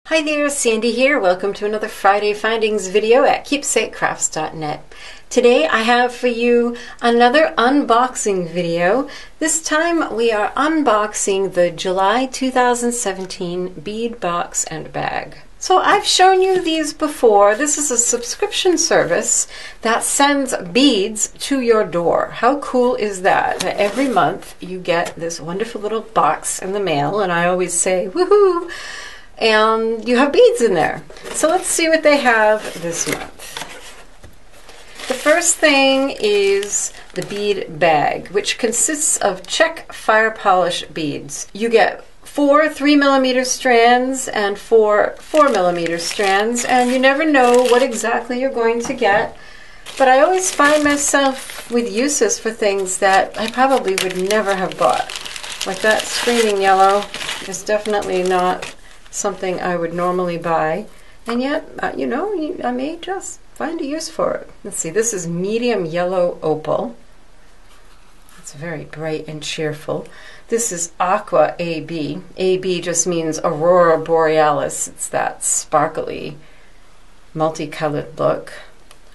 Hi there, Sandy here. Welcome to another Friday Findings video at keepsakecrafts.net. Today I have for you another unboxing video. This time we are unboxing the July 2017 Bead Box and Bag. So I've shown you these before. This is a subscription service that sends beads to your door. How cool is that? Every month you get this wonderful little box in the mail, and I always say, woohoo! And you have beads in there. So let's see what they have this month. The first thing is the bead bag, which consists of check fire polish beads. You get 4 3mm strands and 4 4mm strands, and you never know what exactly you're going to get. But I always find myself with uses for things that I probably would never have bought. Like that screaming yellow is definitely not something I would normally buy, and yet, I may just find a use for it. Let's see, this is medium yellow opal. It's very bright and cheerful. This is aqua AB. AB just means aurora borealis. It's that sparkly, multicolored look.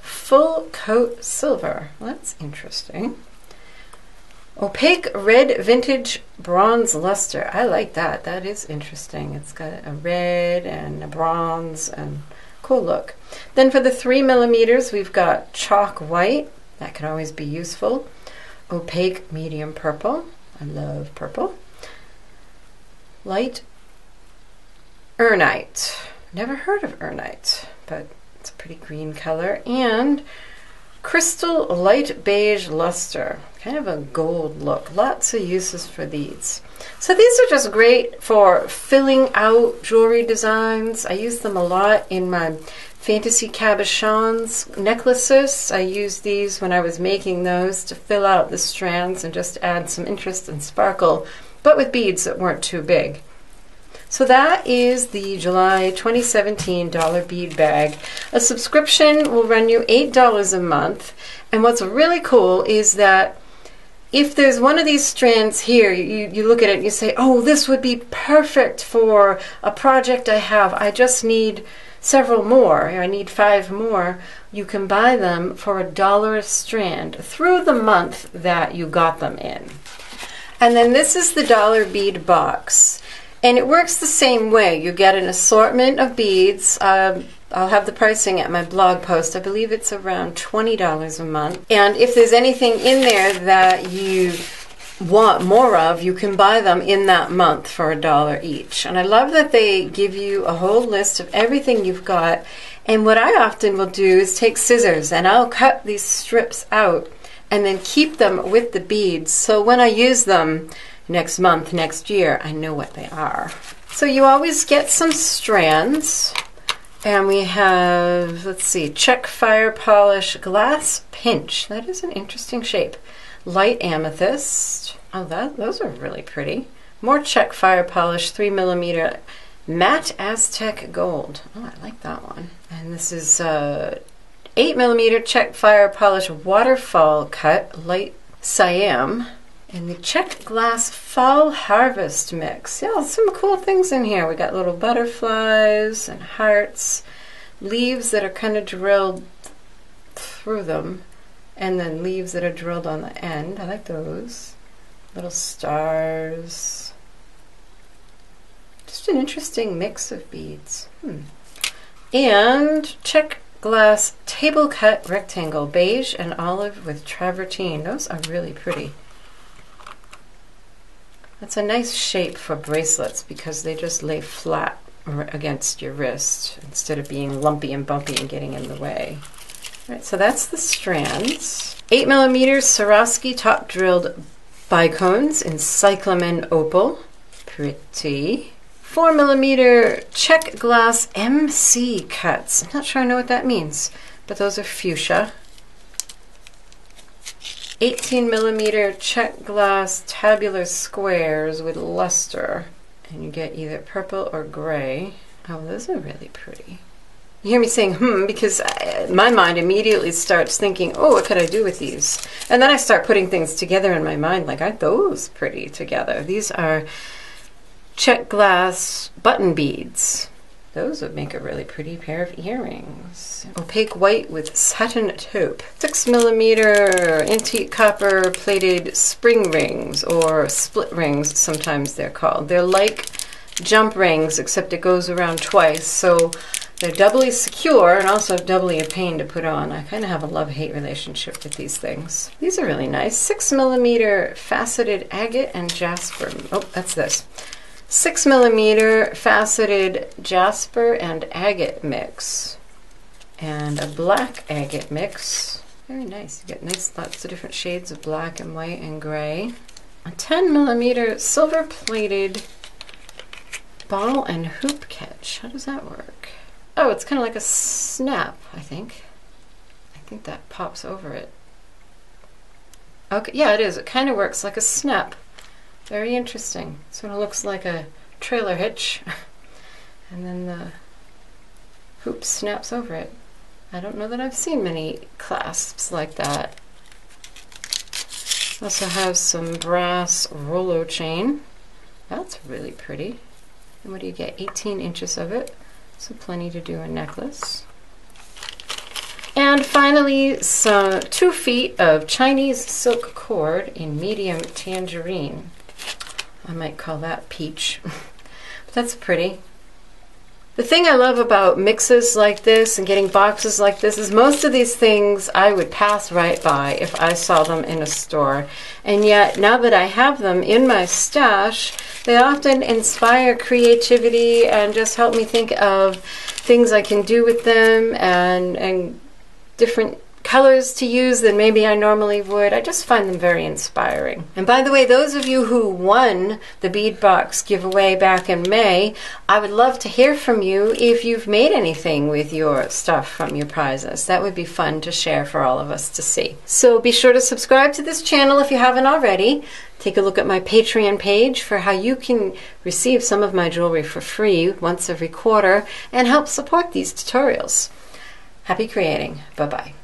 Full coat silver. Well, that's interesting. Opaque red vintage bronze luster. I like that. That is interesting. It's got a red and a bronze and cool look. Then for the 3mm, we've got chalk white. That can always be useful. Opaque medium purple. I love purple. Light urnite. Never heard of urnite, but it's a pretty green color. And crystal light beige luster, kind of a gold look. Lots of uses for these. So these are just great for filling out jewelry designs. I use them a lot in my fantasy cabochons necklaces. I used these when I was making those to fill out the strands and just add some interest and sparkle, but with beads that weren't too big. So that is the July 2017 dollar bead bag. A subscription will run you $8 a month. And what's really cool is that if there's one of these strands here, you look at it and you say, oh, this would be perfect for a project I have. I just need several more. I need 5 more. You can buy them for $1 a strand through the month that you got them in. And then this is the dollar bead box. And it works the same way. You get an assortment of beads. I'll have the pricing at my blog post. I believe it's around $20 a month. And if there's anything in there that you want more of, you can buy them in that month for $1 each. And I love that they give you a whole list of everything you've got. And what I often will do is take scissors and I'll cut these strips out and then keep them with the beads. So when I use them next month, next year, I know what they are. So you always get some strands, and we have, let's see, check fire polish glass pinch. That is an interesting shape. Light amethyst. Oh, those are really pretty. More check fire polish 3mm matte Aztec gold. Oh, I like that one. And this is 8mm check fire polish waterfall cut light cyan. And the check glass fall harvest mix. Yeah, some cool things in here. We got little butterflies and hearts, leaves that are kind of drilled through them, and then leaves that are drilled on the end. I like those. Little stars. Just an interesting mix of beads. And check glass table cut rectangle, beige and olive with travertine. Those are really pretty. That's a nice shape for bracelets because they just lay flat against your wrist instead of being lumpy and bumpy and getting in the way. All right, so that's the strands. 8mm Swarovski top drilled bicones in cyclamen opal. Pretty. 4mm check glass MC cuts. I'm not sure I know what that means, but those are fuchsia. 18mm check glass tabular squares with luster, and you get either purple or gray. Oh, those are really pretty. You hear me saying because my mind immediately starts thinking, oh, what could I do with these? And then I start putting things together in my mind like, aren't those pretty together? These are check glass button beads. Those would make a really pretty pair of earrings. Opaque white with satin taupe. 6mm antique copper plated spring rings, or split rings sometimes they're called. They're like jump rings, except it goes around twice, so they're doubly secure and also doubly a pain to put on. I kind of have a love-hate relationship with these things. These are really nice. 6mm faceted agate and jasper. Oh, that's this. 6mm faceted jasper and agate mix. And a black agate mix. Very nice. You get nice, lots of different shades of black and white and gray. A 10mm silver plated ball and hoop catch. How does that work? Oh, it's kind of like a snap, I think. I think that pops over it. Okay, yeah, it is. It kind of works like a snap. Very interesting. Sort of looks like a trailer hitch. And then the hoop snaps over it. I don't know that I've seen many clasps like that. Also have some brass Rolo chain. That's really pretty. And what do you get? 18 inches of it. So plenty to do a necklace. And finally, 2 feet of Chinese silk cord in medium tangerine. I might call that peach. But that's pretty. The thing I love about mixes like this and getting boxes like this is most of these things I would pass right by if I saw them in a store. And yet, now that I have them in my stash, they often inspire creativity and just help me think of things I can do with them and different colors to use than maybe I normally would. I just find them very inspiring. And by the way, those of you who won the Bead Box giveaway back in May, I would love to hear from you if you've made anything with your stuff from your prizes. That would be fun to share for all of us to see. So be sure to subscribe to this channel if you haven't already. Take a look at my Patreon page for how you can receive some of my jewelry for free once every quarter and help support these tutorials. Happy creating. Bye-bye.